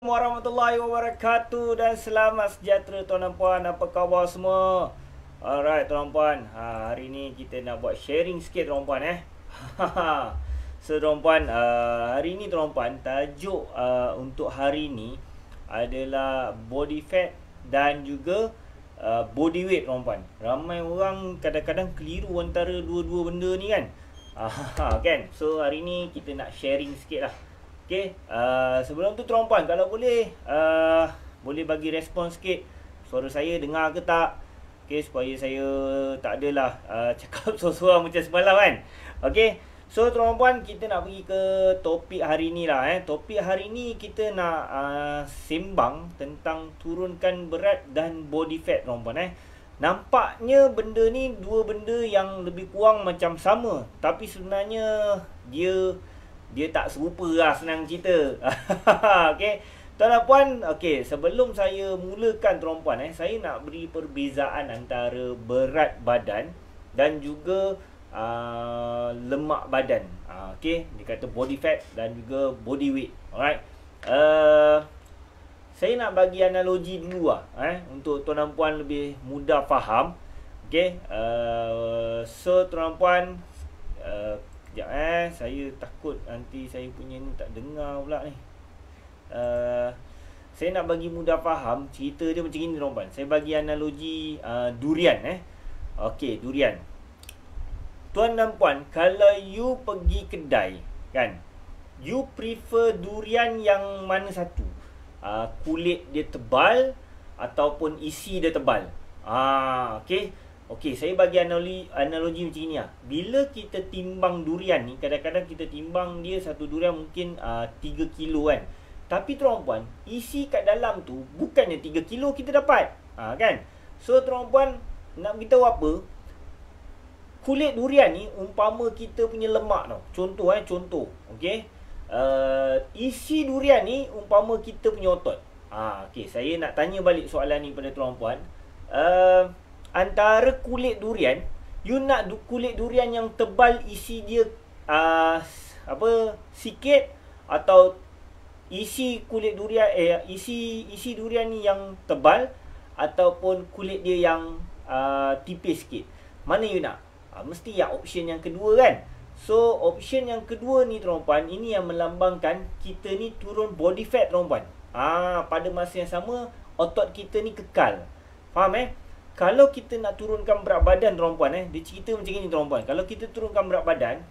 Warahmatullahi wabarakatuh dan selamat sejahtera tuan dan puan, apa khabar semua? Alright tuan dan puan, hari ni kita nak buat sharing sikit tuan dan puan So tuan dan puan, hari ni tuan dan puan, tajuk untuk hari ni adalah body fat dan juga body weight tuan dan puan. Ramai orang kadang-kadang keliru antara dua-dua benda ni kan. Kan? So hari ni kita nak sharing sikit lah. Okay, sebelum tu tuan puan, kalau boleh boleh bagi respon sikit. Suara saya dengar ke tak? Okay, supaya saya tak adalah cakap seorang macam semalam kan. Okay, so tuan puan, kita nak pergi ke topik hari ni lah. Topik hari ni kita nak sembang tentang turunkan berat dan body fat tuan puan. Nampaknya benda ni dua benda yang lebih kurang macam sama, tapi sebenarnya dia tak serupa lah, senang cerita. Okay, tuan dan puan, okay, sebelum saya mulakan tuan puan, saya nak beri perbezaan antara berat badan dan juga lemak badan. Okay, dia kata body fat dan juga body weight. Alright, saya nak bagi analogi dulu lah, untuk tuan dan puan lebih mudah faham. Okay, so tuan dan puan, sekejap saya takut nanti saya punya ni tak dengar pula ni. Saya nak bagi mudah faham, cerita dia macam ni tuan puan. Saya bagi analogi durian. Okey, durian. Tuan dan puan, kalau you pergi kedai kan, you prefer durian yang mana satu? Kulit dia tebal ataupun isi dia tebal? Okey. Okey, saya bagi analogi macam ni lah. Bila kita timbang durian ni, kadang-kadang kita timbang dia satu durian mungkin 3 kilo kan. Tapi tuan puan, isi kat dalam tu bukannya 3 kilo kita dapat. Kan? So tuan puan, nak beritahu apa? Kulit durian ni umpama kita punya lemak tau. Contoh. Okey. Isi durian ni umpama kita punya otot. Okey, saya nak tanya balik soalan ni pada tuan puan. Antara kulit durian, you nak kulit durian yang tebal, isi dia sikit, atau isi kulit durian isi durian ni yang tebal ataupun kulit dia yang tipis sikit? Mana you nak? Mesti yang option yang kedua kan. So option yang kedua ni tuan puan, ini yang melambangkan kita ni turun body fat tuan puan. Pada masa yang sama otot kita ni kekal. Faham Kalau kita nak turunkan berat badan tuan puan, dia cerita macam ni tuan puan. Kalau kita turunkan berat badan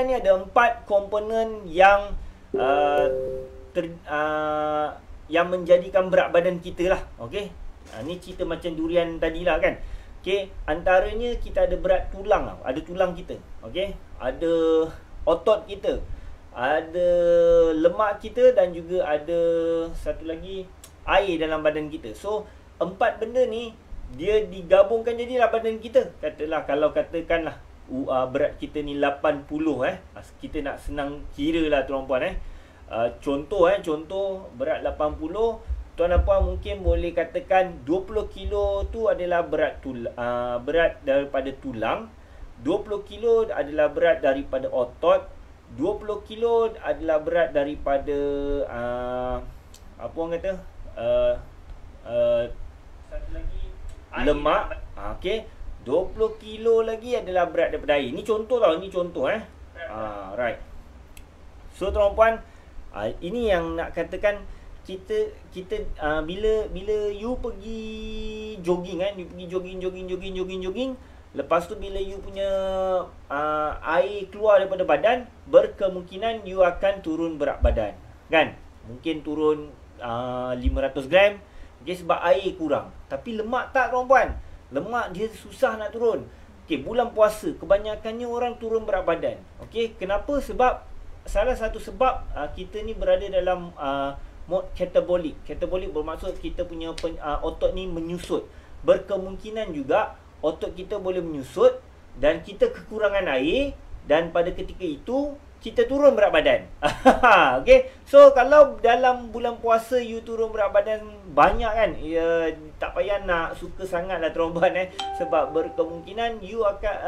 ni ada 4 komponen yang yang menjadikan berat badan kita lah. Okey. Ni cerita macam durian tadilah kan. Okey, antaranya kita ada berat tulang, ada tulang kita. Okey. Ada otot kita. Ada lemak kita dan juga ada satu lagi air dalam badan kita. So 4 benda ni dia digabungkan jadilah badan kita. Kalau katakanlah berat kita ni 80, kita nak senang kira lah tuan puan. Contoh berat 80, tuan dan puan mungkin boleh katakan 20 kilo tu adalah berat daripada tulang, 20 kilo adalah berat daripada otot, 20 kilo adalah berat daripada apa orang kata, satu lagi lemak. Okey, 20 kilo lagi adalah berat daripada air. Ni contoh tau, right. So tuan puan, ini yang nak katakan kita bila you pergi jogging you pergi jogging, lepas tu bila you punya air keluar daripada badan, berkemungkinan you akan turun berat badan kan. Mungkin turun 500 gram. Okay, sebab air kurang. Tapi lemak tak tuan puan. Lemak dia susah nak turun. Okay, bulan puasa kebanyakannya orang turun berat badan. Okay, kenapa? Sebab salah satu sebab kita ni berada dalam mode katabolik. Katabolik bermaksud kita punya otot ni menyusut. Berkemungkinan juga otot kita boleh menyusut dan kita kekurangan air, dan pada ketika itu kita turun berat badan. Okay, so kalau dalam bulan puasa you turun berat badan banyak kan, tak payah nak suka sangat lah tuan puan, sebab berkemungkinan you akan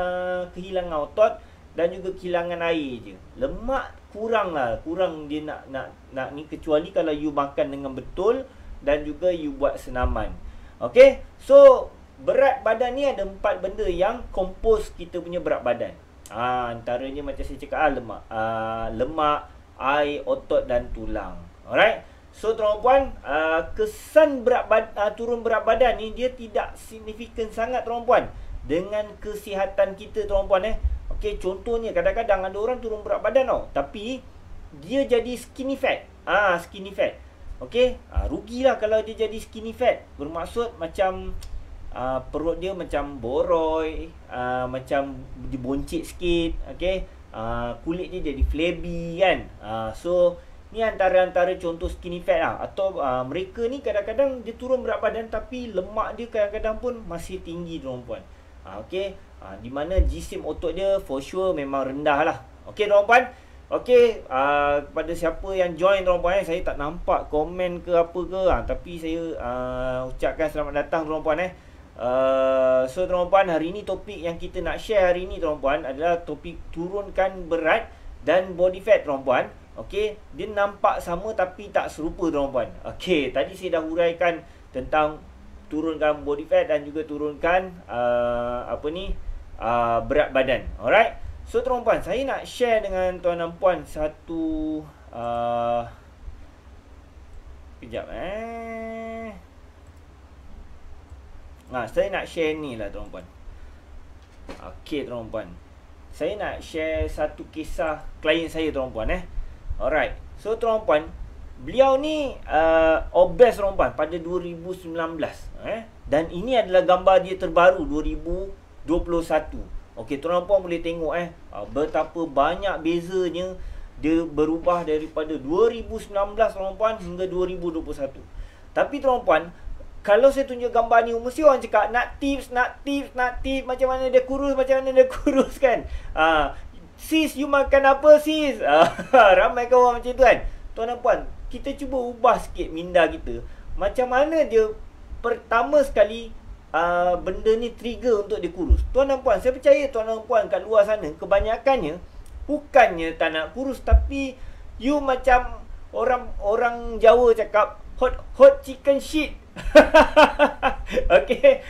kehilangan otot dan juga kehilangan air je. Lemak kurang dia nak ni, kecuali kalau you makan dengan betul dan juga you buat senaman. Okay, so berat badan ni ada 4 benda yang kompos kita punya berat badan. Antaranya macam saya cakap lemak, air, otot dan tulang. Alright. So tuan-puan, kesan turun berat badan ni dia tidak signifikan sangat tuan-puan dengan kesihatan kita tuan-puan. Okey, contohnya kadang-kadang ada orang turun berat badan tau, tapi dia jadi skinny fat. Skinny fat. Okey, rugilah kalau dia jadi skinny fat. Bermaksud macam perut dia macam boroi, macam diboncit sikit, okey. Kulit dia jadi flabby kan. So ni antara contoh skinny fat lah. Atau mereka ni kadang-kadang dia turun berat badan tapi lemak dia kadang-kadang pun masih tinggi tuan-puan. Okey, di mana jisim otot dia for sure memang rendah lah. Okey tuan-puan. Okey, kepada siapa yang join tuan-puan, saya tak nampak komen ke apa ke, tapi saya ucapkan selamat datang tuan-puan. So tuan-puan, hari ni topik yang kita nak share hari ni tuan-puan adalah topik turunkan berat dan body fat tuan-puan. Okey, dia nampak sama tapi tak serupa tuan-puan. Okey, tadi saya dah huraikan tentang turunkan body fat dan juga turunkan berat badan. Alright. So tuan-puan, saya nak share dengan tuan dan puan satu kejap saya nak share ni lah tuan-puan. Okey tuan-puan, saya nak share satu kisah klien saya tuan-puan. Alright. So tuan-puan, beliau ni obes tuan-puan pada 2019. Dan ini adalah gambar dia terbaru 2021. Okey, tuan-puan boleh tengok betapa banyak bezanya dia berubah daripada 2019 tuan-puan hingga 2021. Tapi tuan-puan, kalau saya tunjuk gambar ni, mesti orang cakap nak tips, macam mana dia kurus kan. Sis, you makan apa sis? Ramai kawan macam tu kan. Tuan dan puan, kita cuba ubah sikit minda kita. Macam mana dia pertama sekali benda ni trigger untuk dia kurus. Tuan dan puan, saya percaya tuan dan puan kat luar sana, kebanyakannya bukannya tak nak kurus, tapi you macam orang Jawa cakap hot chicken shit. Okay.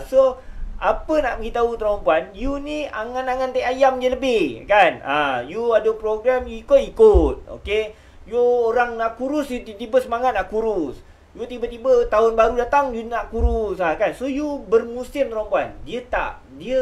So apa nak beritahu tuan-puan, you ni angan-angan teh ayam je lebih kan. You ada program, you ikut. Okay, you orang nak kurus, you tiba-tiba semangat nak kurus. You tiba-tiba tahun baru datang, you nak kurus kan. So you bermusim tuan-puan. Dia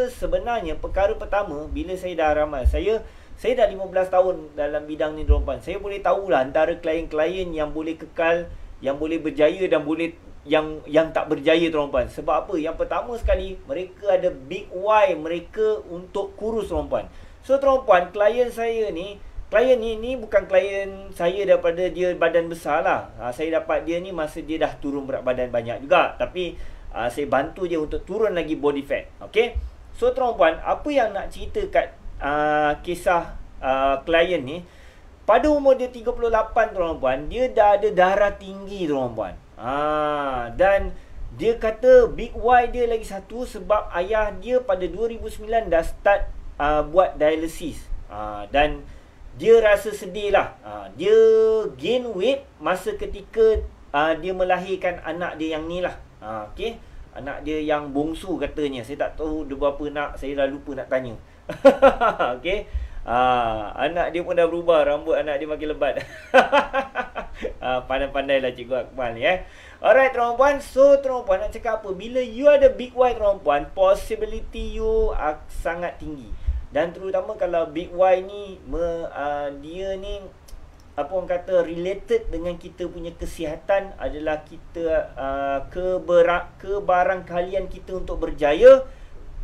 sebenarnya perkara pertama, bila saya dah ramal, saya dah 15 tahun dalam bidang ni tuan-puan. Saya boleh tahulah antara klien-klien yang boleh kekal, yang boleh berjaya dan boleh yang tak berjaya tuan-puan. Sebab apa? Yang pertama sekali, mereka ada big why mereka untuk kurus tuan-puan. So tuan-puan, klien ni bukan klien saya daripada dia badan besar lah. Saya dapat dia ni masa dia dah turun berat badan banyak juga. Tapi saya bantu dia untuk turun lagi body fat. Okay. So tuan-puan, apa yang nak cerita kat kisah klien ni, pada umur dia 38 tuan-puan, dia dah ada darah tinggi tuan-puan. Dan dia kata big why dia lagi satu sebab ayah dia pada 2009 dah start buat dialisis. Dan dia rasa sedih lah. Dia gain weight masa ketika dia melahirkan anak dia yang ni lah. Okay, anak dia yang bongsu katanya. Saya tak tahu dia berapa nak, saya dah lupa nak tanya. Okay. Anak dia pun dah berubah, rambut anak dia makin lebat. Pandai-pandai lah Cikgu Akmal ni Alright tuan-puan. So tuan-puan, nak cakap apa, bila you ada big Y tuan-puan, possibility you sangat tinggi. Dan terutama kalau big Y ni dia ni apa orang kata related dengan kita punya kesihatan, adalah kita kebarangkalian kita untuk berjaya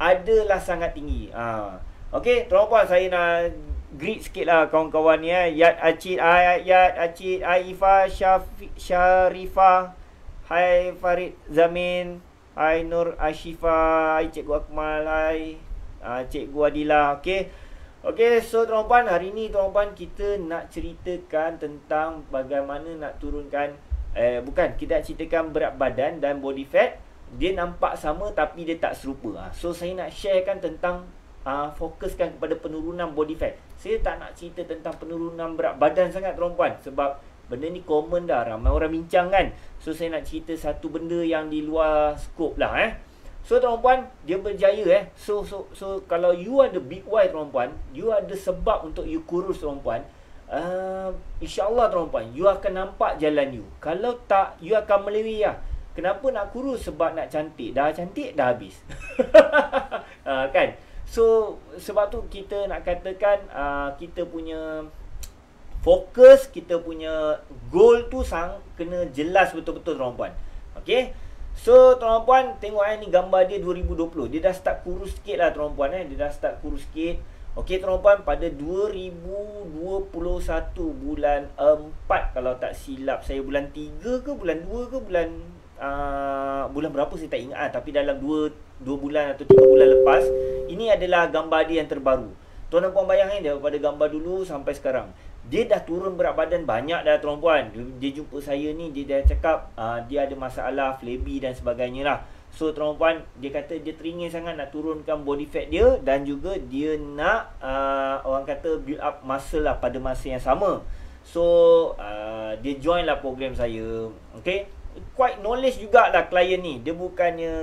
adalah sangat tinggi. Okey, tuan-puan, saya nak greet sikit lah kawan-kawan ni Yat Acid, Aifah, Syarifah, hai Farid Zamin, hai Nur Ashifa, hai Cikgu Akmal, hai Cikgu Adila. Okey. Okey, so tuan-puan, hari ni tuan-puan kita nak ceritakan tentang bagaimana nak turunkan kita nak ceritakan berat badan dan body fat. Dia nampak sama tapi dia tak serupa. So saya nak sharekan tentang fokuskan kepada penurunan body fat. Saya tak nak cerita tentang penurunan berat badan sangat tuan-puan, sebab benda ni common dah, ramai orang bincang kan. So saya nak cerita satu benda yang di luar skop lah So tuan-puan, dia berjaya So kalau you ada big why tuan-puan, you ada sebab untuk you kurus tuan-puan, InsyaAllah tuan-puan, you akan nampak jalan you. Kalau tak, you akan melewi lah. Kenapa nak kurus? Sebab nak cantik. Dah cantik, dah habis. Kan? So, sebab tu kita nak katakan kita punya fokus, kita punya goal tu kena jelas betul-betul tuan-puan. Okay? So, tuan-puan, tengok ni gambar dia 2020. Dia dah start kurus sikit lah tuan-puan. Dia dah start kurus sikit. Okay tuan-puan, pada 2021 bulan 4 kalau tak silap saya, bulan 3 ke bulan 2 ke bulan berapa saya tak ingat tapi dalam 2 bulan atau 3 bulan lepas, ini adalah gambar dia yang terbaru. Tuan-tuan bayangkan daripada gambar dulu sampai sekarang, dia dah turun berat badan banyak dah tuan-puan. Dia jumpa saya ni, dia dah cakap dia ada masalah flabby dan sebagainya lah. So tuan-puan, dia kata dia teringin sangat nak turunkan body fat dia, dan juga dia nak orang kata build up muscle lah pada masa yang sama. So dia join lah program saya. Okay, quite knowledge jugalah klien ni. Dia bukannya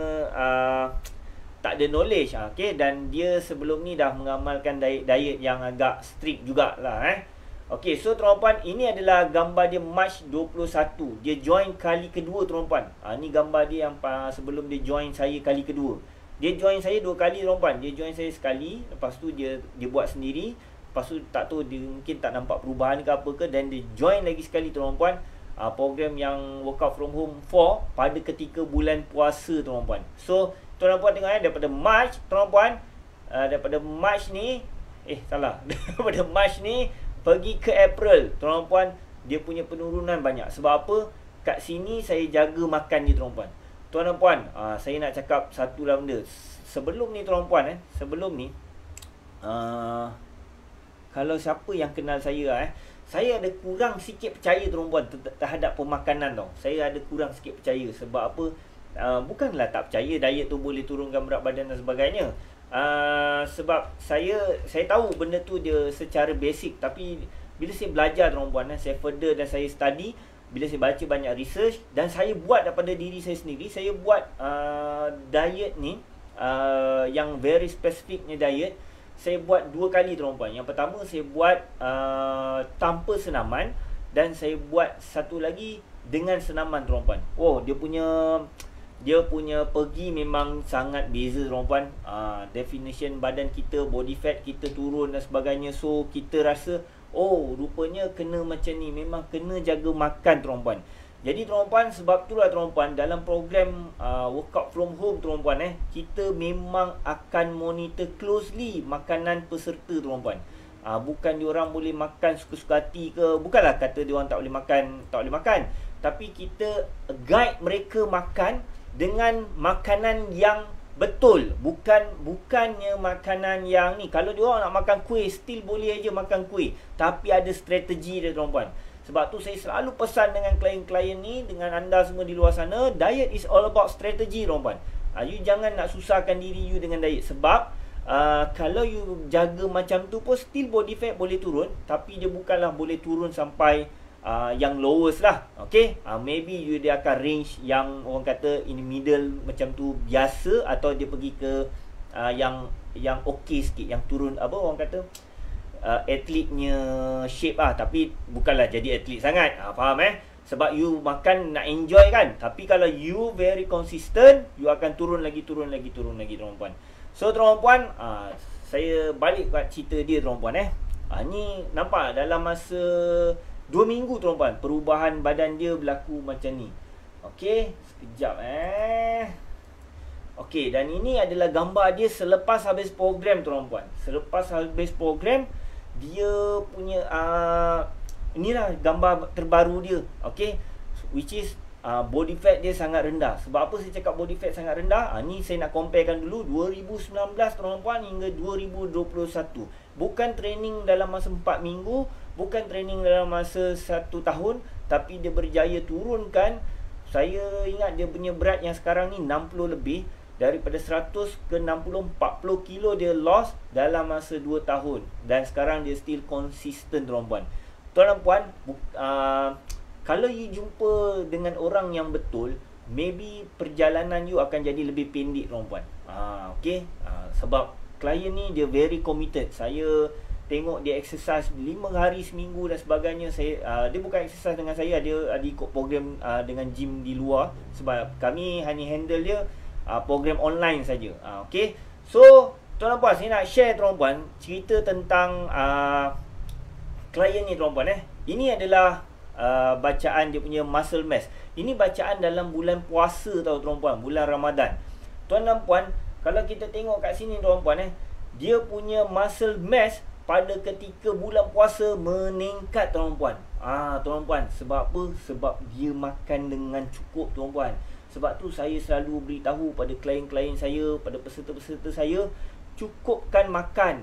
tak ada knowledge. Okay, dan dia sebelum ni dah mengamalkan diet yang agak strict jugalah Okay, so tuan-puan, ini adalah gambar dia March 21. Dia join kali kedua tuan-puan. Ni gambar dia yang sebelum dia join saya kali kedua. Dia join saya 2 kali tuan-puan. Dia join saya sekali, lepas tu dia buat sendiri. Lepas tu tak tahu, dia mungkin tak nampak perubahan ke apa ke, dan dia join lagi sekali tuan-puan. Program yang workout from home 4 pada ketika bulan puasa tuan-puan. So tuan-puan tengok daripada March tuan-puan, daripada March ni daripada March ni pergi ke April tuan-puan, dia punya penurunan banyak. Sebab apa? Kat sini saya jaga makan dia tuan-puan. Tuan-puan, saya nak cakap satu lah benda. Sebelum ni tuan-puan, sebelum ni kalau siapa yang kenal saya saya ada kurang sikit percaya tuan-puan terhadap pemakanan tau. Saya ada kurang sikit percaya. Sebab apa? Bukanlah tak percaya diet tu boleh turunkan berat badan dan sebagainya. Sebab saya tahu benda tu dia secara basic, tapi bila saya belajar tuan-puan, saya further dan saya study, bila saya baca banyak research dan saya buat daripada diri saya sendiri, saya buat diet ni yang very specificnya diet. Saya buat 2 kali tuan-puan. Yang pertama saya buat tanpa senaman, dan saya buat satu lagi dengan senaman tuan-puan. Oh, dia punya pergi memang sangat beza tuan-puan. Definition badan kita, body fat kita turun dan sebagainya. So kita rasa, oh rupanya kena macam ni. Memang kena jaga makan tuan-puan. Jadi tuan-puan, sebab itulah tuan-puan, dalam program workout from home tuan-puan, kita memang akan monitor closely makanan peserta tuan-puan. Bukan diorang boleh makan suka-suka hati ke, bukanlah kata diorang tak boleh makan, tapi kita guide mereka makan dengan makanan yang betul. Bukannya makanan yang ni. Kalau diorang nak makan kuih, still boleh aja makan kuih, tapi ada strategi dia tuan-puan. Sebab tu saya selalu pesan dengan klien-klien ni, dengan anda semua di luar sana, diet is all about strategy tuan-puan. You jangan nak susahkan diri you dengan diet. Sebab kalau you jaga macam tu pun still body fat boleh turun, tapi dia bukanlah boleh turun sampai yang lowest lah. Okay, maybe dia akan range yang orang kata in the middle macam tu biasa, atau dia pergi ke yang okay sikit, yang turun apa orang kata atletnya shape tapi bukanlah jadi atlet sangat. Faham sebab you makan nak enjoy kan, tapi kalau you very consistent, you akan turun lagi tuan-puan. So tuan-puan, saya balik kat cerita dia tuan-puan. Ni nampak dalam masa 2 minggu tuan-puan, perubahan badan dia berlaku macam ni. Okey, sekejap Okey, dan ini adalah gambar dia selepas habis program tuan-puan. Selepas habis program, dia punya inilah gambar terbaru dia. Okey, which is body fat dia sangat rendah. Sebab apa saya cakap body fat sangat rendah? Ni saya nak comparekan dulu 2019 tuan-puan hingga 2021. Bukan training dalam masa 4 minggu, bukan training dalam masa 1 tahun, tapi dia berjaya turunkan. Saya ingat dia punya berat yang sekarang ni 60 lebih. daripada 100 ke 60, 40 kilo dia lost dalam masa 2 tahun. Dan sekarang dia still konsisten tuan-puan. Tuan-puan, kalau you jumpa dengan orang yang betul, maybe perjalanan you akan jadi lebih pendek tuan-puan. Okay, sebab klien ni dia very committed. Saya tengok dia exercise 5 hari seminggu dan sebagainya. Dia bukan exercise dengan saya, dia ikut program dengan gym di luar. Sebab kami hanya handle dia program online saja. Okay, so tuan-puan, saya nak share tuan-puan cerita tentang klien ni tuan-puan. Ini adalah bacaan dia punya muscle mass. Ini bacaan dalam bulan puasa tau tuan-puan, bulan Ramadan. Tuan-puan, kalau kita tengok kat sini tuan-puan, dia punya muscle mass pada ketika bulan puasa meningkat tuan-puan. Tuan-puan, sebab apa? Sebab dia makan dengan cukup tuan-puan. Sebab tu saya selalu beritahu pada klien-klien saya, pada peserta-peserta saya, cukupkan makan.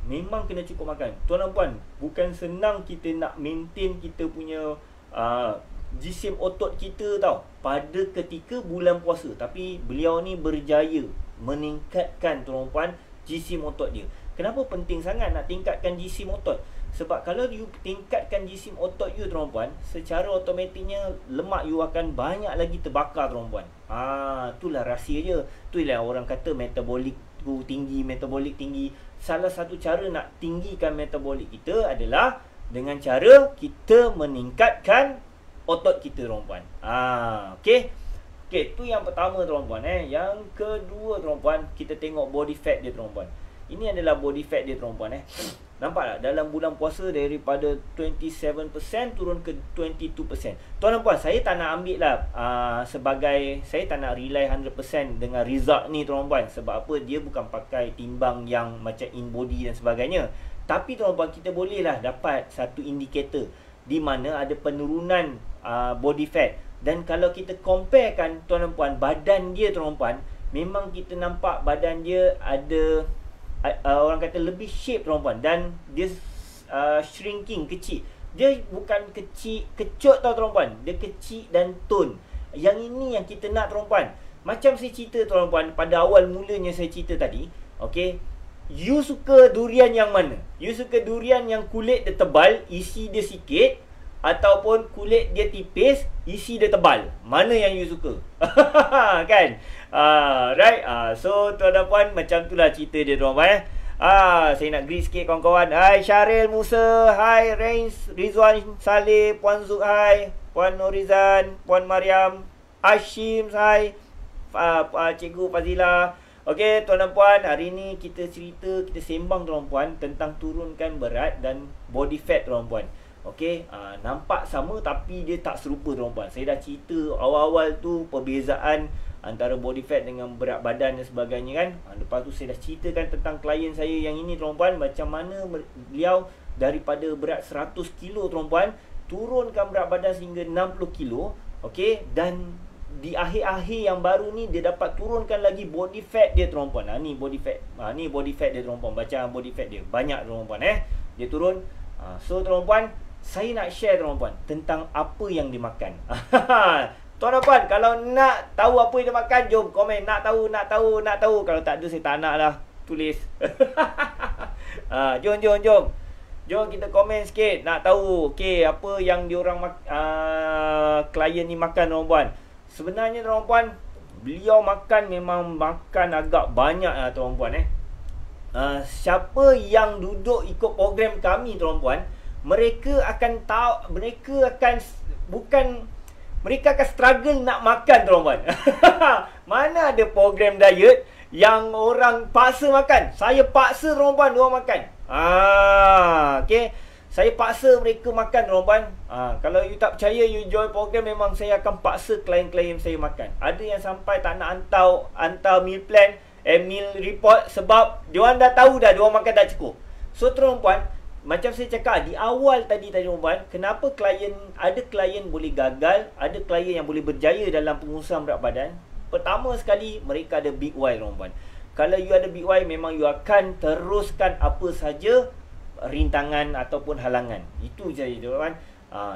Memang kena cukup makan. Tuan-puan, bukan senang kita nak maintain kita punya jisim otot kita tau pada ketika bulan puasa. Tapi beliau ni berjaya meningkatkan tuan-puan jisim otot dia. Kenapa penting sangat nak tingkatkan jisim otot? Sebab kalau you tingkatkan jisim otot you tuan-puan, secara automatiknya lemak you akan banyak lagi terbakar tuan-puan. Itulah rahsia dia. Itulah orang kata metabolik tu tinggi, metabolik tinggi. Salah satu cara nak tinggikan metabolik kita adalah dengan cara kita meningkatkan otot kita tuan-puan. Okay, tu yang pertama tuan-puan. Yang kedua tuan-puan, kita tengok body fat dia tuan-puan. Ini adalah body fat dia tuan-puan. Nampak tak? Dalam bulan puasa daripada 27% turun ke 22%. Tuan-puan, saya tak nak ambil lah saya tak nak rely 100% dengan result ni tuan-puan. Sebab apa? Dia bukan pakai timbang yang macam in body dan sebagainya. Tapi tuan-puan, kita bolehlah dapat satu indikator di mana ada penurunan body fat. Dan kalau kita comparekan tuan-puan, badan dia tuan-puan, memang kita nampak badan dia ada orang kata lebih shape tuan-puan. Dan dia shrinking, kecil. Dia bukan kecil, kecut tau tuan-puan. Dia kecil dan tone. Yang ini yang kita nak tuan-puan. Macam saya cerita tuan-puan, pada awal mulanya saya cerita tadi. Okay, you suka durian yang mana? You suka durian yang kulit dia tebal, isi dia sikit, ataupun kulit dia tipis, isi dia tebal? Mana yang you suka? Kan? Right? So tuan-puan, macam itulah cerita dia tuan-puan. Saya nak greet sikit kawan-kawan. Hai Syaril Musa, hai Reins, Rizwan Saleh, Puan Zuk, hai Puan Norizan, Puan Mariam, Ashim, hai Cikgu Fazila. Okey tuan-puan, hari ni kita sembang tuan-puan tentang turunkan berat dan body fat tuan-puan. Okey, nampak sama tapi dia tak serupa tuan-puan. Saya dah cerita awal-awal tu perbezaan antara body fat dengan berat badan dan sebagainya kan. Lepas tu saya dah ceritakan tentang klien saya yang ini tuan-puan, macam mana beliau daripada berat 100 kilo tuan-puan, turunkan berat badan sehingga 60 kilo. Okey, dan di akhir-akhir yang baru ni dia dapat turunkan lagi body fat dia tuan-puan. Ni body fat. Ni body fat dia tuan-puan. Bacaan body fat dia banyak tuan-puan dia turun. So tuan-puan, saya nak share tuan-puan tentang apa yang dia makan. Tuan-puan, kalau nak tahu apa yang dia makan, jom komen. Nak tahu. Kalau tak ada, saya tak nak lah. Tulis. Jom. Jom kita komen sikit. Nak tahu, okay, apa yang diorang klien ni makan tuan-puan. Sebenarnya tuan-puan, beliau makan memang makan agak banyak lah tuan-puan. Siapa yang duduk ikut program kami tuan-puan, mereka akan struggle nak makan tuan-puan. Mana ada program diet yang orang paksa makan. Saya paksa tuan-puan diorang makan. Okay, saya paksa mereka makan tuan-puan. Kalau you tak percaya, you join program, memang saya akan paksa klien-klien saya makan. Ada yang sampai tak nak hantar meal plan, meal report, sebab diorang dah tahu dah diorang makan tak cukup. So tuan-puan, macam saya cakap di awal tadi tuan-puan, kenapa ada klien boleh gagal, ada klien yang boleh berjaya dalam pengurusan berat badan. Pertama sekali, mereka ada big why tuan-puan. Kalau you ada big why, memang you akan teruskan apa saja rintangan ataupun halangan. Itu saja tuan-puan.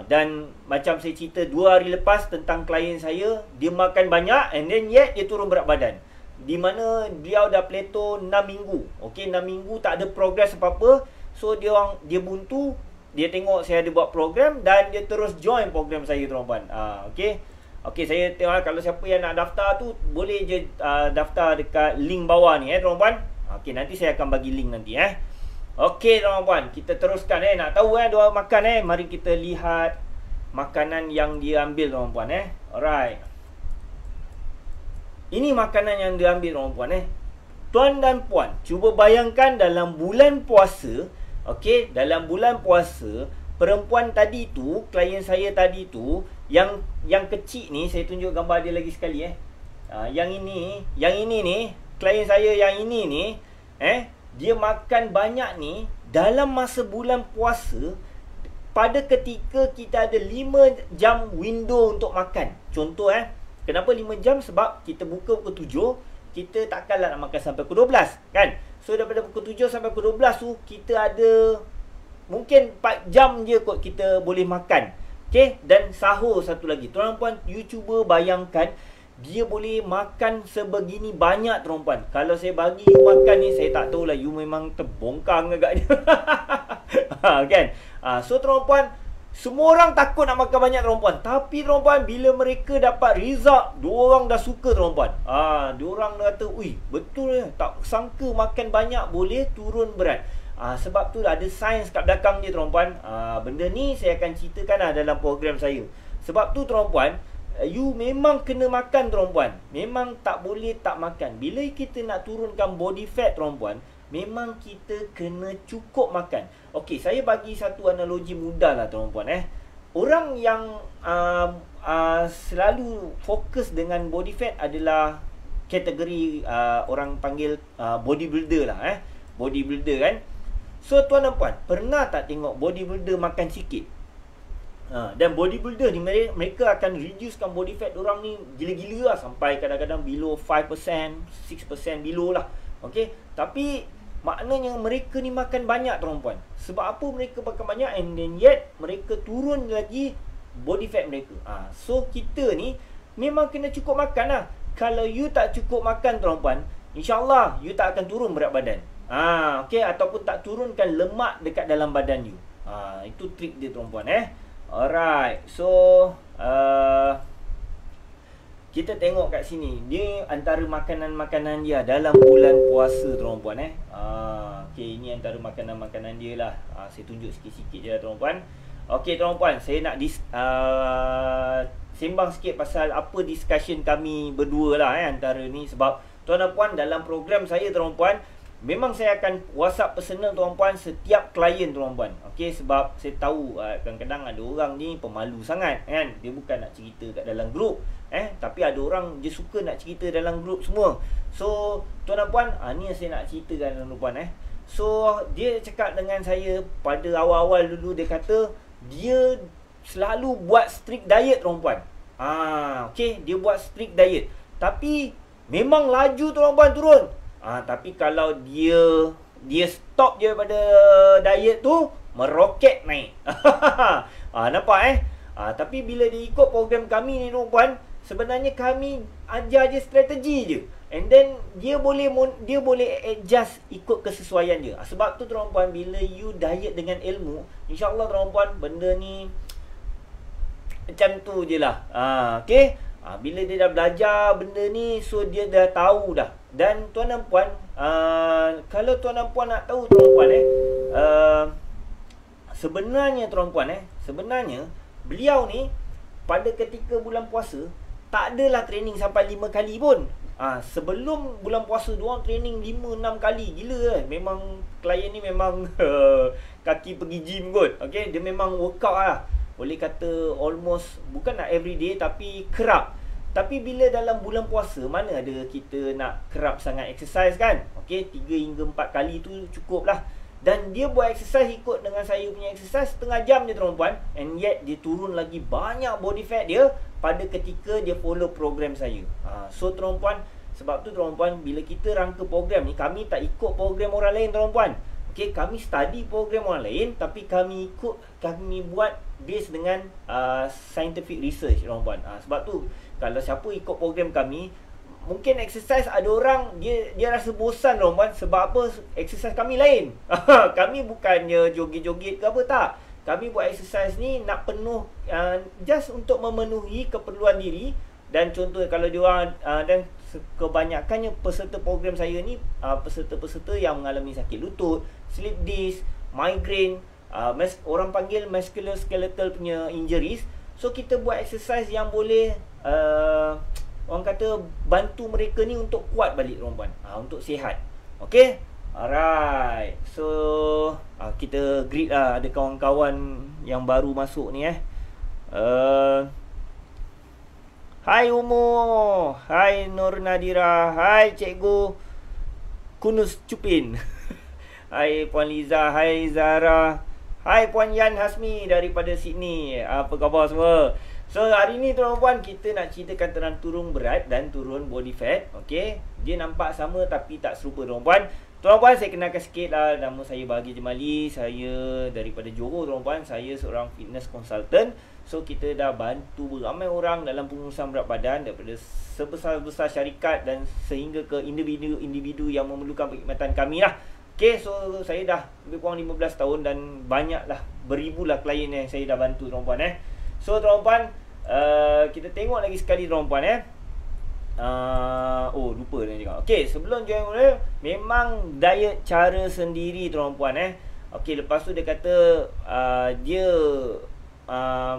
Dan macam saya cerita 2 hari lepas tentang klien saya, dia makan banyak and then yet dia turun berat badan. Di mana dia dah plateau 6 minggu. Okey, 6 minggu tak ada progress apa-apa. So dia buntu, dia tengok saya ada buat program dan dia terus join program saya tuan-puan. Okey. Okey, saya tengok kalau siapa yang nak daftar tu boleh je daftar dekat link bawah ni tuan-puan. Okey, nanti saya akan bagi link nanti Okey tuan-puan, kita teruskan nak tahu dia orang makan mari kita lihat makanan yang dia ambil tuan-puan Alright. Ini makanan yang dia ambil tuan-puan Tuan dan puan, cuba bayangkan dalam bulan puasa, okey, dalam bulan puasa, perempuan tadi tu, klien saya tadi tu, yang kecil ni, saya tunjuk gambar dia lagi sekali yang ini ni, klien saya yang ini ni, dia makan banyak ni dalam masa bulan puasa. Pada ketika kita ada 5 jam window untuk makan. Contoh kenapa 5 jam? Sebab kita buka pukul 7, kita takkanlah nak makan sampai pukul 12 kan. So daripada pukul 7 sampai pukul 12 tu kita ada mungkin 4 jam je kot kita boleh makan. Okay, dan sahur satu lagi. Tuan-puan, you cuba bayangkan dia boleh makan sebegini banyak tuan-puan. Kalau saya bagi you makan ni, saya tak tahulah you memang terbongkang agaknya. Kan? So tuan-puan, semua orang takut nak makan banyak tuan-puan. Tapi tuan-puan, bila mereka dapat result, diorang dah suka tuan-puan. Diorang dah kata, ui, betul tak sangka makan banyak boleh turun berat. Sebab tu ada sains kat belakang dia tuan-puan. Benda ni saya akan ceritakan dalam program saya. Sebab tu tuan-puan, you memang kena makan tuan-puan. Memang tak boleh tak makan. Bila kita nak turunkan body fat tuan-puan, memang kita kena cukup makan. Okey, saya bagi satu analogi mudah lah tuan-puan Orang yang selalu fokus dengan body fat adalah kategori orang panggil bodybuilder lah bodybuilder kan. So tuan dan puan, pernah tak tengok bodybuilder makan sikit? Dan bodybuilder ni mereka akan reducekan body fat orang ni gila-gila lah, sampai kadang-kadang below 5%, 6% below lah. Okey, tapi maknanya mereka ni makan banyak tuan-puan. Sebab apa mereka makan banyak and then yet mereka turun lagi body fat mereka. So kita ni memang kena cukup makan lah. Kalau you tak cukup makan tuan-puan, insya-Allah you tak akan turun berat badan. Okey, ataupun tak turunkan lemak dekat dalam badan you. Itu trik dia tuan-puan Alright, so kita tengok kat sini. Dia antara makanan-makanan dia dalam bulan puasa tuan-puan Okey, ini antara makanan-makanan dia lah. Saya tunjuk sikit-sikit je lah tuan-puan. Okey tuan-puan, saya nak sembang sikit pasal apa discussion kami berdua lah antara ni. Sebab tuan dan puan, dalam program saya tuan-puan, memang saya akan WhatsApp personal tuan-puan setiap klien tuan-puan. Okey, sebab saya tahu kadang-kadang ada orang ni pemalu sangat kan. Dia bukan nak cerita kat dalam grup tapi ada orang dia suka nak cerita dalam grup semua. So tuan dan puan, ni yang saya nak ceritakan tuan-puan So dia cakap dengan saya pada awal-awal dulu, dia kata dia selalu buat strict diet tuan-puan. Okey, dia buat strict diet. Tapi memang laju tuan-puan turun. Tapi kalau dia stop je pada diet tu, meroket naik. Nampak tapi bila dia ikut program kami ni tuan-puan, sebenarnya kami ajar je strategi je. And then dia boleh adjust ikut kesesuaian dia. Sebab tu tuan-puan, bila you diet dengan ilmu, insya-Allah tuan-puan, benda ni macam tu je lah. Okey. Bila dia dah belajar benda ni, so dia dah tahu dah. Dan tuan dan puan, kalau tuan dan puan nak tahu tuan-puan sebenarnya tuan-puan sebenarnya beliau ni pada ketika bulan puasa tak adalah training sampai 5 kali pun. Sebelum bulan puasa diorang training 5-6 kali. Gila memang klien ni memang kaki pergi gym kot. Okey, dia memang workout lah. Boleh kata almost, bukan nak everyday tapi kerap. Tapi bila dalam bulan puasa, mana ada kita nak kerap sangat exercise kan. Okey, 3 hingga 4 kali tu cukup lah. Dan dia buat exercise ikut dengan saya punya exercise setengah jam je tuan-puan. And yet dia turun lagi banyak body fat dia pada ketika dia follow program saya. So tuan-puan, sebab tu tuan-puan, bila kita rangka program ni, kami tak ikut program orang lain tuan-puan. Okey, kami study program orang lain, tapi kami buat based dengan scientific research tuan-puan. Sebab tu kalau siapa ikut program kami, mungkin exercise ada orang dia rasa bosan tuan-puan. Sebab apa? Exercise kami lain. Kami bukannya joget-joget ke apa, tak. Kami buat exercise ni nak penuh just untuk memenuhi keperluan diri. Dan contoh kalau diorang dan kebanyakannya peserta program saya ni peserta-peserta yang mengalami sakit lutut, slip disc, migraine, orang panggil musculoskeletal punya injuries. So kita buat exercise yang boleh orang kata bantu mereka ni untuk kuat balik tuan-puan, untuk sihat. Okay, alright. So kita greet lah, ada kawan-kawan yang baru masuk ni Hai Umu, hai Nur Nadira, hai Cikgu Kunus Cupin, hai Puan Liza, hai Zara, hai Puan Yan Hasmi daripada Sydney. Apa khabar semua? So hari ni tuan-puan, kita nak ceritakan tentang turun berat dan turun body fat. Okay, dia nampak sama tapi tak serupa tuan-puan. Tuan-puan, saya kenalkan sikit lah. Nama saya Bahagia Jemali. Saya daripada Johor tuan-puan. Saya seorang fitness consultant. So kita dah bantu beramai orang dalam pengurusan berat badan, daripada sebesar-besar syarikat dan sehingga ke individu-individu yang memerlukan perkhidmatan kami lah. Okay, so saya dah lebih kurang 15 tahun dan banyaklah, beribulah klien yang saya dah bantu tuan-puan. So tuan-puan, kita tengok lagi sekali tuan-puan. Lupa dia cakap. Okay, sebelum join memang diet cara sendiri tuan-puan. Okay, lepas tu dia kata dia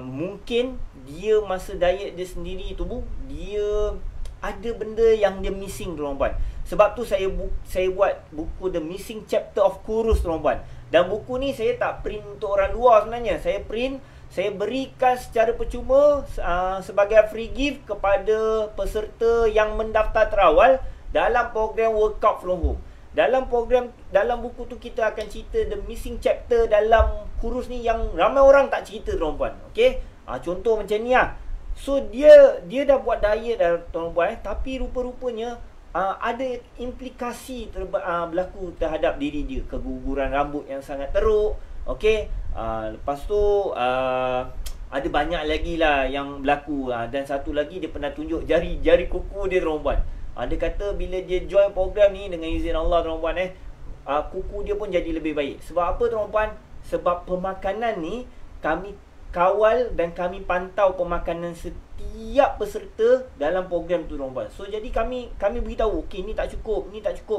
mungkin dia masa diet dia sendiri tu dia ada benda yang dia missing tuan-puan. Sebab tu saya buat buku The Missing Chapter of Kurus tuan-puan. Dan buku ni saya tak print untuk orang luar sebenarnya. Saya berikan secara percuma sebagai free gift kepada peserta yang mendaftar terawal dalam program Workout From Home. Dalam buku tu kita akan cerita the missing chapter dalam kurus ni yang ramai orang tak cerita tuan-puan. Okey? Contoh macam ni lah. So dia dah buat diet dah tuan-puan, tapi rupa-rupanya ada implikasi berlaku terhadap diri dia. Keguguran rambut yang sangat teruk. Okey? Lepas tu ada banyak lagi lah yang berlaku. Dan satu lagi, dia pernah tunjuk jari kuku dia tuan-puan. Dia kata bila dia join program ni dengan izin Allah tuan-puan, kuku dia pun jadi lebih baik. Sebab apa tuan-puan? Sebab pemakanan ni kami kawal dan kami pantau pemakanan setiap peserta dalam program tu tuan-puan. So jadi kami beritahu, okey, ni tak cukup,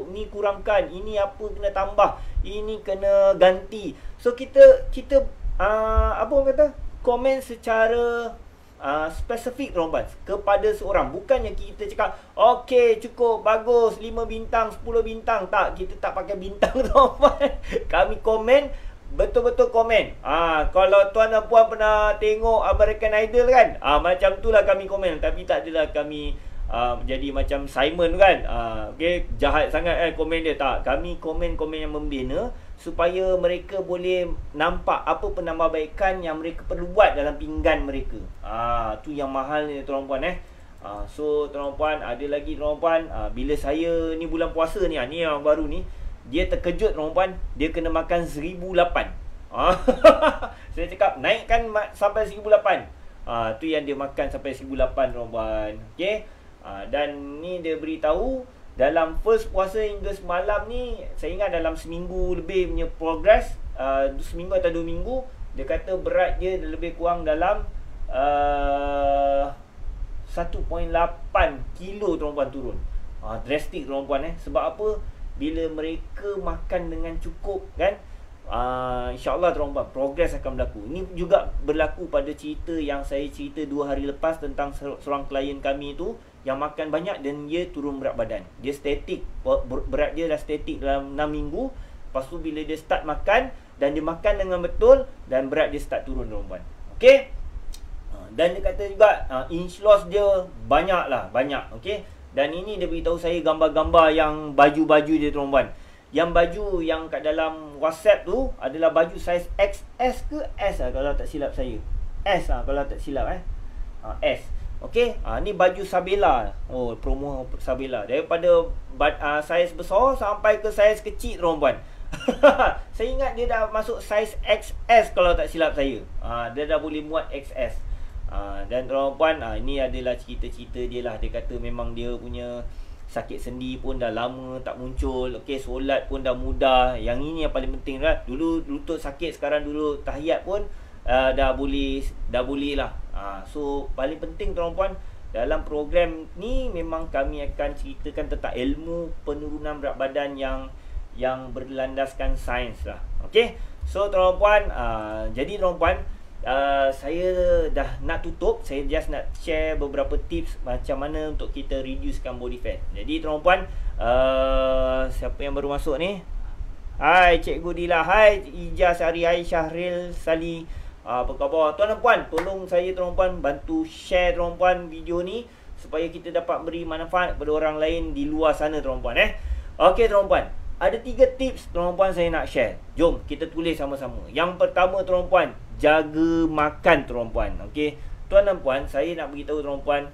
ni kurangkan, ini apa kena tambah, ini kena ganti. So kita apa orang kata, komen secara spesifik tuan-puan kepada seorang. Bukannya kita cakap okey, cukup, bagus, 5 bintang, 10 bintang. Tak, kita tak pakai bintang tuan-puan. Kami komen, betul-betul komen. Kalau tuan dan puan pernah tengok American Idol kan, macam tu lah kami komen. Tapi tak adalah kami jadi macam Simon kan, okay, jahat sangat komen dia. Tak, kami komen-komen yang membina supaya mereka boleh nampak apa penambahbaikan yang mereka perlu buat dalam pinggan mereka. Tu yang mahal ni tuan-puan. So tuan-puan, ada lagi tuan-puan, bila saya ni bulan puasa ni, ni yang baru ni, dia terkejut tuan-puan, dia kena makan 1008. Saya cakap naikkan sampai 1008. Tu yang dia makan sampai 1008 tuan-puan. Okey. Dan ni dia beritahu dalam first puasa hingga semalam ni, saya ingat dalam seminggu lebih punya progress, seminggu atau 2 minggu, dia kata berat dia lebih kurang dalam 1.8 kilo tuan-puan turun. Drastik tuan-puan. Sebab apa? Bila mereka makan dengan cukup kan, InsyaAllah tuan-puan, progress akan berlaku. Ini juga berlaku pada cerita yang saya cerita 2 hari lepas tentang seorang klien kami tu yang makan banyak dan dia turun berat badan. Dia statik, berat dia dah statik dalam 6 minggu. Lepas tu bila dia start makan dan dia makan dengan betul, dan berat dia start turun tuan-puan. Okey. Dan dia kata juga inch loss dia banyak. Okey. Dan ini dia beritahu saya gambar-gambar yang baju-baju dia tuan-puan. Yang baju yang kat dalam WhatsApp tu adalah baju saiz XS ke S kalau tak silap saya. S kalau tak silap S. Okey, ni baju Sabela. Promo Sabela. Daripada saiz besar sampai ke saiz kecil tuan-puan. Saya ingat dia dah masuk saiz XS kalau tak silap saya. Dia dah boleh muat XS. Dan tuan-puan, ini adalah cerita-cerita dia lah. Dia kata memang dia punya sakit sendi pun dah lama tak muncul. Okey, solat pun dah mudah. Yang ini yang paling penting lah. Dulu lutut sakit, sekarang dulu tahiyat pun dah boleh lah. So paling penting tuan-puan, dalam program ni memang kami akan ceritakan tentang ilmu penurunan berat badan yang berlandaskan sains lah. Okey. So tuan-puan, jadi tuan-puan, saya dah nak tutup. Saya just nak share beberapa tips macam mana untuk kita reducekan body fat. Jadi tuan-puan, siapa yang baru masuk ni? Hai Cikgu Dila, hai Ijaz Ari, hai Syahril Sali. Apa khabar tuan dan puan? Tolong saya tuan-puan bantu share tuan-puan video ni supaya kita dapat beri manfaat kepada orang lain di luar sana tuan-puan. Okey tuan-puan, ada 3 tips tuan-puan saya nak share. Jom kita tulis sama-sama. Yang pertama tuan-puan, jaga makan tuan-puan. Okey, tuan dan puan, saya nak beritahu tuan-puan,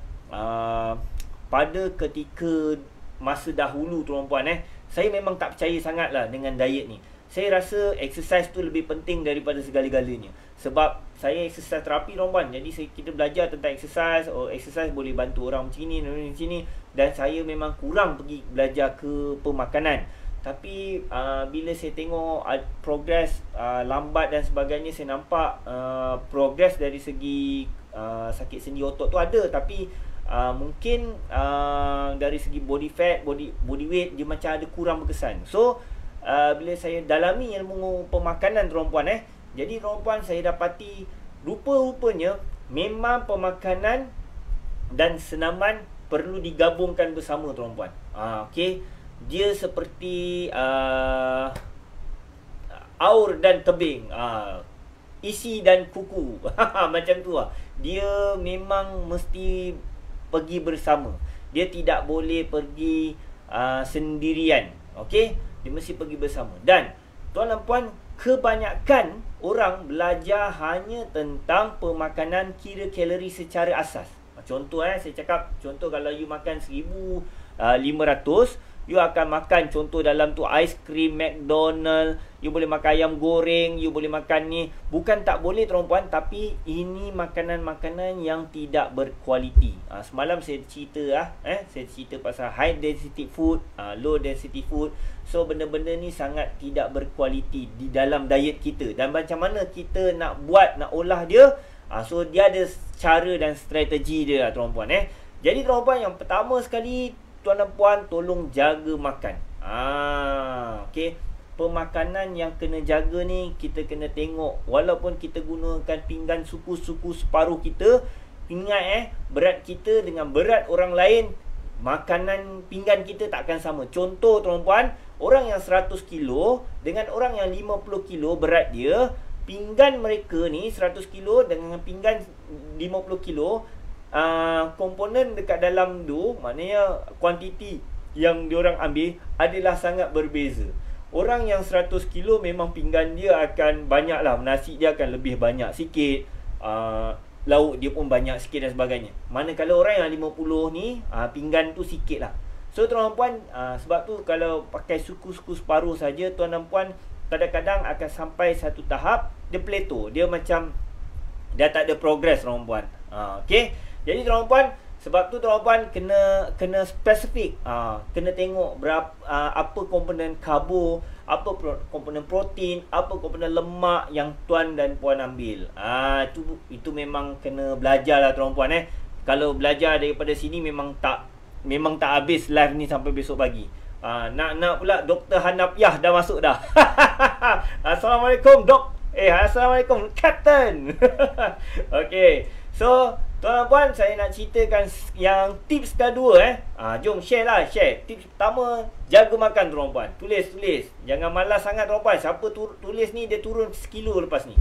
pada ketika masa dahulu tuan-puan, saya memang tak percaya sangatlah dengan diet ni. Saya rasa exercise tu lebih penting daripada segala-galanya. Sebab saya exercise terapi tuan-puan. Jadi kita belajar tentang exercise. Exercise boleh bantu orang macam ni, macam ni. Dan saya memang kurang pergi belajar ke pemakanan. Tapi bila saya tengok progress lambat dan sebagainya, saya nampak progress dari segi sakit sendi otot tu ada. Tapi mungkin dari segi body fat, body weight, dia macam ada kurang berkesan. So bila saya dalami ilmu pemakanan tuan-puan, jadi tuan-puan, saya dapati rupa-rupanya memang pemakanan dan senaman perlu digabungkan bersama tuan-puan. Okey, dia seperti aur dan tebing, isi dan kuku. Macam tu lah. Dia memang mesti pergi bersama. Dia tidak boleh pergi sendirian. Okey, dia mesti pergi bersama. Dan tuan dan puan, kebanyakan orang belajar hanya tentang pemakanan kira kalori secara asas. Contoh saya cakap, contoh kalau you makan 1,500, you akan makan contoh dalam tu aiskrim McDonald, you boleh makan ayam goreng, you boleh makan ni. Bukan tak boleh tuan-puan, tapi ini makanan-makanan yang tidak berkualiti. Semalam saya cerita saya cerita pasal high density food, low density food. So benda-benda ni sangat tidak berkualiti di dalam diet kita. Dan macam mana kita nak buat, nak olah dia, so dia ada cara dan strategi dia tuan-puan. Jadi tuan-puan, yang pertama sekali, tuan dan puan, tolong jaga makan. Okey, pemakanan yang kena jaga ni, kita kena tengok. Walaupun kita gunakan pinggan suku-suku separuh kita, ingat berat kita dengan berat orang lain, makanan pinggan kita takkan sama. Contoh tuan-puan, orang yang 100 kilo dengan orang yang 50 kilo berat dia, pinggan mereka ni 100 kilo dengan pinggan 50 kilo, komponen dekat dalam tu, maknanya kuantiti yang diorang ambil adalah sangat berbeza. Orang yang 100 kilo memang pinggan dia akan banyak lah, nasi dia akan lebih banyak sikit, lauk dia pun banyak sikit dan sebagainya. Manakala orang yang 50 ni, pinggan tu sikit lah. So tuan dan puan, sebab tu kalau pakai suku-suku separuh saja, tuan dan puan, kadang-kadang akan sampai satu tahap dia plateau, dia macam dah tak ada progress tuan dan puan. Okay, jadi tuan dan puan, sebab tu tuan dan puan kena spesifik, kena tengok berapa, apa komponen karbo, apa komponen protein, apa komponen lemak yang tuan dan puan ambil. Itu memang kena belajar lah tuan dan puan. Kalau belajar daripada sini memang tak habis live ni sampai besok pagi. Nak pula Dr. Hanafiah dah masuk dah. Assalamualaikum Dok. Assalamualaikum Captain. Okay, so tuan dan puan, saya nak ceritakan yang tips kedua. Jom share lah, share. Tips pertama, jaga makan tuan dan puan. Tulis. Jangan malas sangat tuan dan puan. Siapa tulis ni, dia turun 1 kilo lepas ni.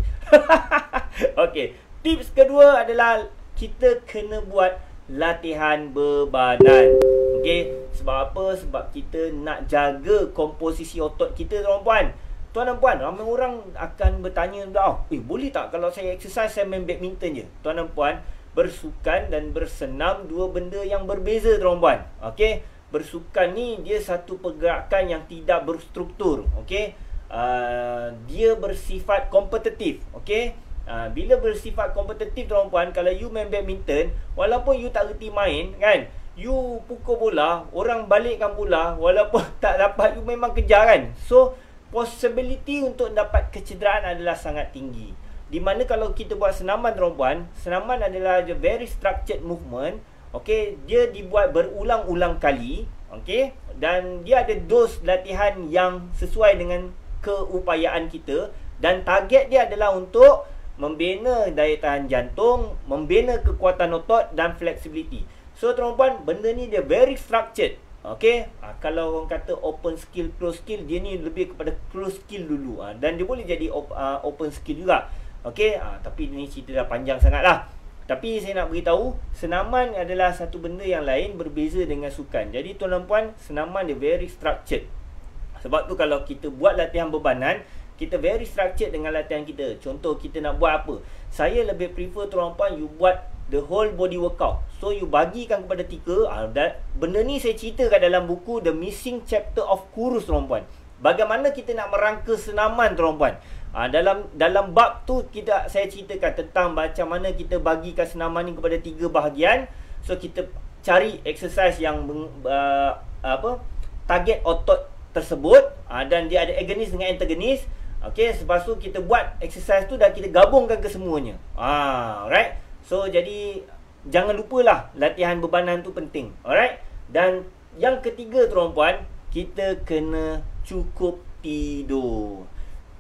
Okay, tips kedua adalah kita kena buat latihan berbadan. Okey, sebab apa? Sebab kita nak jaga komposisi otot kita tuan dan puan. Tuan dan puan, ramai orang akan bertanya, boleh tak kalau saya exercise, saya main badminton je? Tuan dan puan, bersukan dan bersenam dua benda yang berbeza tuan dan puan. Okey, bersukan ni dia satu pergerakan yang tidak berstruktur. Okey, dia bersifat kompetitif. Okey, bila bersifat kompetitif tuan-puan, kalau you main badminton, walaupun you tak reti main kan, you pukul bola, orang balikkan bola, walaupun tak dapat, you memang kejar kan. So possibility untuk dapat kecederaan adalah sangat tinggi. Di mana kalau kita buat senaman tuan-puan, senaman adalah very structured movement. Okey, dia dibuat berulang-ulang kali, okey, dan dia ada dos latihan yang sesuai dengan keupayaan kita, dan target dia adalah untuk membina daya tahan jantung, membina kekuatan otot dan flexibility. So tuan-puan, benda ni dia very structured. Okey, kalau orang kata open skill, close skill, dia ni lebih kepada close skill dulu, dan dia boleh jadi open skill juga. Okey, tapi ni cerita dah panjang sangat lah. Tapi saya nak beritahu, senaman adalah satu benda yang lain, berbeza dengan sukan. Jadi tuan-tuan puan, senaman dia very structured. Sebab tu kalau kita buat latihan bebanan, kita very structured dengan latihan kita. Contoh kita nak buat apa, saya lebih prefer tuan-tuan puan, you buat the whole body workout. So you bagikan kepada tiga. Benda ni saya cerita kat dalam buku The Missing Chapter of Kurus tuan-tuan puan. Bagaimana kita nak merangka senaman tuan-tuan puan. Dalam bab tu saya ceritakan tentang macam mana kita bagikan senaman ni kepada 3 bahagian. So kita cari exercise yang target otot tersebut, dan dia ada agonis dengan antagonis. Okey, lepas tu kita buat exercise tu dan kita gabungkan ke semuanya. Alright. So jadi jangan lupalah latihan bebanan tu penting. Alright. Dan yang ketiga tuan puan, kita kena cukup tidur.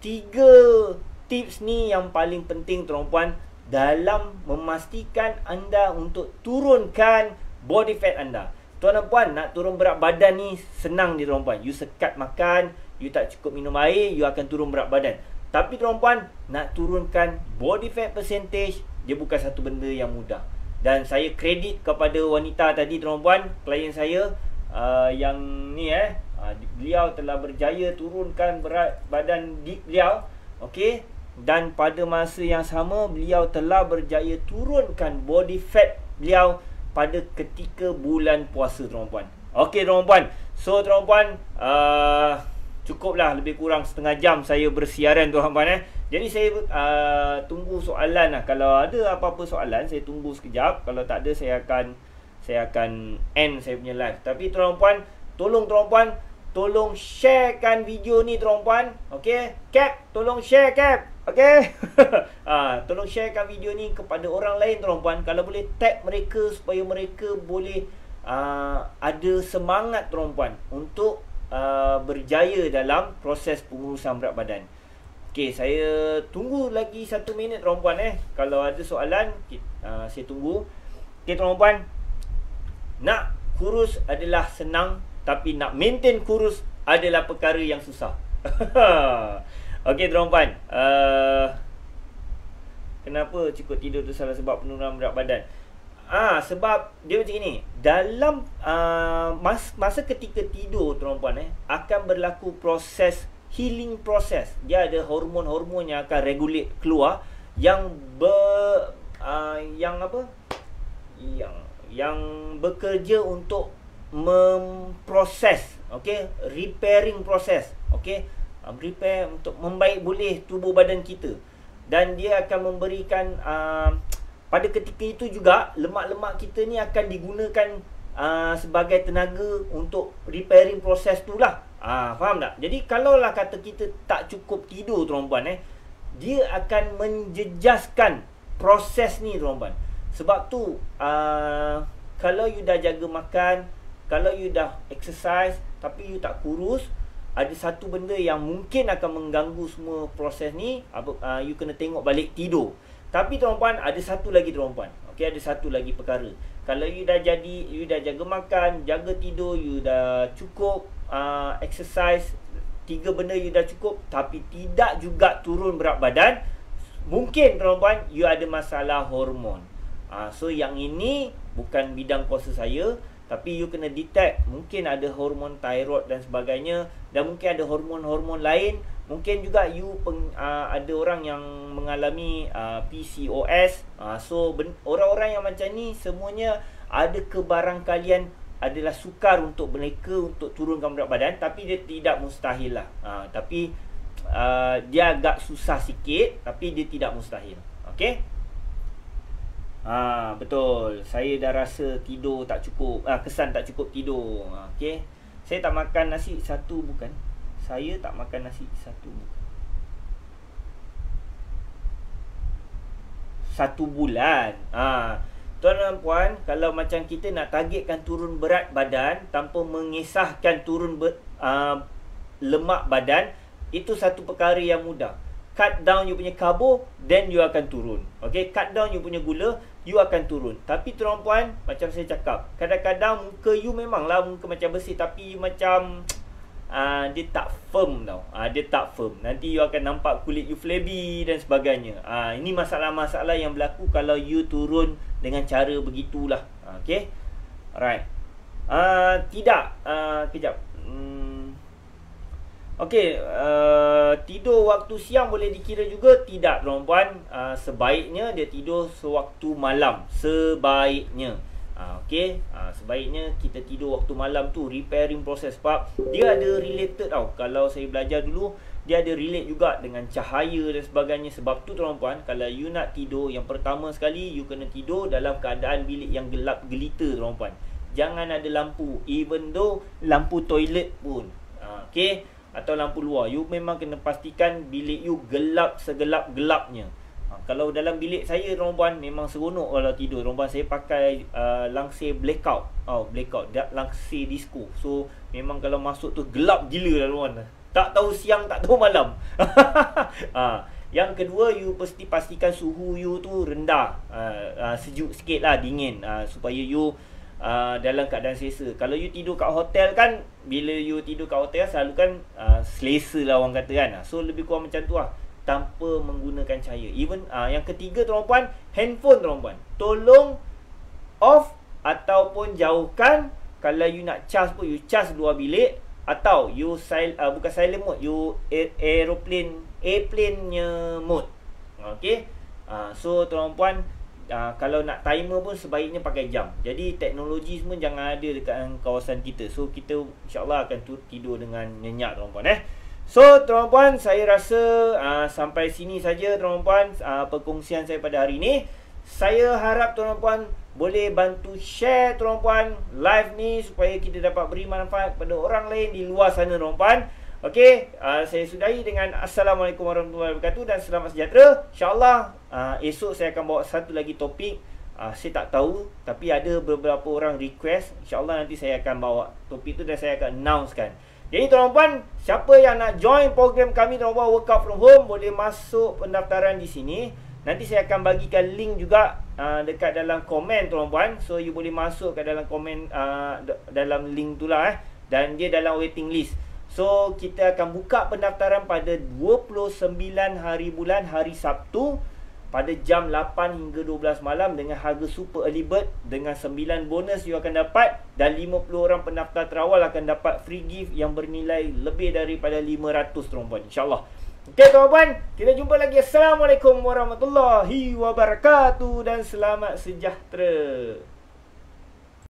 3 tips ni yang paling penting tuan puan dalam memastikan anda untuk turunkan body fat anda. Tuan puan, nak turun berat badan ni senang ni tuan puan. You sekat makan, you tak cukup minum air, you akan turun berat badan. Tapi tuan puan, nak turunkan body fat percentage, dia bukan satu benda yang mudah. Dan saya kredit kepada wanita tadi tuan puan, klien saya yang ni beliau telah berjaya turunkan berat badan beliau. Okey, dan pada masa yang sama beliau telah berjaya turunkan body fat beliau pada ketika bulan puasa tuan puan. Okey tuan puan. So tuan puan, cukuplah lebih kurang setengah jam saya bersiaran tuan puan. Jadi saya tunggu soalan lah. Kalau ada apa-apa soalan, saya tunggu sekejap. Kalau tak ada, saya akan end saya punya live. Tapi tuan puan, tolong tuan puan, tolong sharekan video ni tuan puan. Okey, Cap, tolong share Cap. Okey. Tolong sharekan video ni kepada orang lain tuan puan. Kalau boleh tag mereka supaya mereka boleh ada semangat tuan puan untuk berjaya dalam proses pengurusan berat badan. Okey, saya tunggu lagi 1 minit tuan puan. Kalau ada soalan, saya tunggu. Okey tuan puan, nak kurus adalah senang, tapi nak maintain kurus adalah perkara yang susah. Okey tuan puan, kenapa cukup tidur tu salah sebab penurunan berat badan? Sebab dia macam ni. Dalam masa ketika tidur tuan puan, akan berlaku proses healing proses. Dia ada hormon-hormon yang akan regulate keluar yang yang bekerja untuk memproses, okey, repairing proses, okey, repair untuk membaik boleh tubuh badan kita. Dan dia akan memberikan pada ketika itu juga lemak-lemak kita ni akan digunakan sebagai tenaga untuk repairing proses tu lah. Faham tak? Jadi kalaulah kata kita tak cukup tidur tuan puan, dia akan menjejaskan proses ni tuan puan. Sebab tu kalau you dah jaga makan, kalau you dah exercise tapi you tak kurus, ada satu benda yang mungkin akan mengganggu semua proses ni. You kena tengok balik tidur. Tapi tuan puan, ada satu lagi tuan puan. Okey, ada satu lagi perkara. Kalau you dah jaga makan, jaga tidur, you dah cukup exercise, 3 benda you dah cukup, tapi tidak juga turun berat badan, mungkin tuan puan you ada masalah hormon. So yang ini bukan bidang kuasa saya, tapi you kena detect mungkin ada hormon thyroid dan sebagainya, dan mungkin ada hormon-hormon lain. Mungkin juga you ada orang yang mengalami PCOS. So orang-orang yang macam ni semuanya ada kebarangkalian adalah sukar untuk mereka untuk turunkan berat badan, tapi dia tidak mustahil lah. Tapi dia agak susah sikit, tapi dia tidak mustahil. Okey? Betul. Saya dah rasa tidur tak cukup, kesan tak cukup tidur. Okey. Saya tak makan nasi satu bukan. Saya tak makan nasi satu bukan. 1 bulan. Tuan dan puan, kalau macam kita nak targetkan turun berat badan tanpa mengisahkan turun lemak badan, itu satu perkara yang mudah. Cut down you punya karbo, then you akan turun. Okay, cut down you punya gula, you akan turun. Tapi tuan puan, macam saya cakap, kadang-kadang muka you memanglah muka macam bersih, tapi you macam dia tak firm tau. Dia tak firm. Nanti you akan nampak kulit you flabby dan sebagainya. Ini masalah-masalah yang berlaku kalau you turun dengan cara begitulah. Okay. Alright. Tidak. Kejap. Okay. Tidur waktu siang boleh dikira juga? Tidak, tuan-puan. Sebaiknya dia tidur sewaktu malam. Sebaiknya. Okay, sebaiknya kita tidur waktu malam tu, repairing proses. Sebab dia ada related tau. Kalau saya belajar dulu, dia ada relate juga dengan cahaya dan sebagainya. Sebab tu tuan-puan, kalau you nak tidur, yang pertama sekali you kena tidur dalam keadaan bilik yang gelap gelita tuan-puan. Jangan ada lampu, even though lampu toilet pun. Okay, atau lampu luar, you memang kena pastikan bilik you gelap segelap-gelapnya. Kalau dalam bilik saya tuan-puan, memang seronok kalau tidur tuan-puan. Saya pakai langsir blackout. Blackout, langsir disco. So memang kalau masuk tu gelap gila tuan-puan. Tak tahu siang, tak tahu malam. Yang kedua, you pastikan suhu you tu rendah. Sejuk sikit lah, dingin. Supaya you dalam keadaan selesa. Kalau you tidur kat hotel kan, bila you tidur kat hotel selalu kan selesa lah orang kata kan. So lebih kurang macam tu lah, tanpa menggunakan cahaya. Even yang ketiga tuan-puan, handphone tuan-puan, tolong off ataupun jauhkan. Kalau you nak charge pun, you charge luar bilik. Atau you bukan silent mode, you airplane nya mode. Okay. So tuan-puan, kalau nak timer pun sebaiknya pakai jam. Jadi teknologi semua jangan ada dekat kawasan kita. So kita insyaAllah akan tidur dengan nyenyak tuan-puan. So tuan-puan, saya rasa sampai sini saja tuan-puan perkongsian saya pada hari ini. Saya harap tuan-puan boleh bantu share tuan-puan live ni, supaya kita dapat beri manfaat kepada orang lain di luar sana tuan-puan. Okey, saya sudahi dengan Assalamualaikum warahmatullahi wabarakatuh dan selamat sejahtera. InsyaAllah esok saya akan bawa satu lagi topik. Saya tak tahu, tapi ada beberapa orang request. InsyaAllah nanti saya akan bawa topik tu dan saya akan announcekan. Jadi tuan-puan, siapa yang nak join program kami tuan-puan Workout From Home, boleh masuk pendaftaran di sini. Nanti saya akan bagikan link juga dekat dalam komen tuan-puan. So you boleh masuk ke dalam komen, dalam link tu lah dan dia dalam waiting list. So kita akan buka pendaftaran pada 29 hari bulan, hari Sabtu, pada jam 8 hingga 12 malam dengan harga super early bird. Dengan 9 bonus you akan dapat, dan 50 orang pendaftar terawal akan dapat free gift yang bernilai lebih daripada 500 tuan-puan, insyaAllah. Okey tuan-puan, kita jumpa lagi. Assalamualaikum warahmatullahi wabarakatuh dan selamat sejahtera.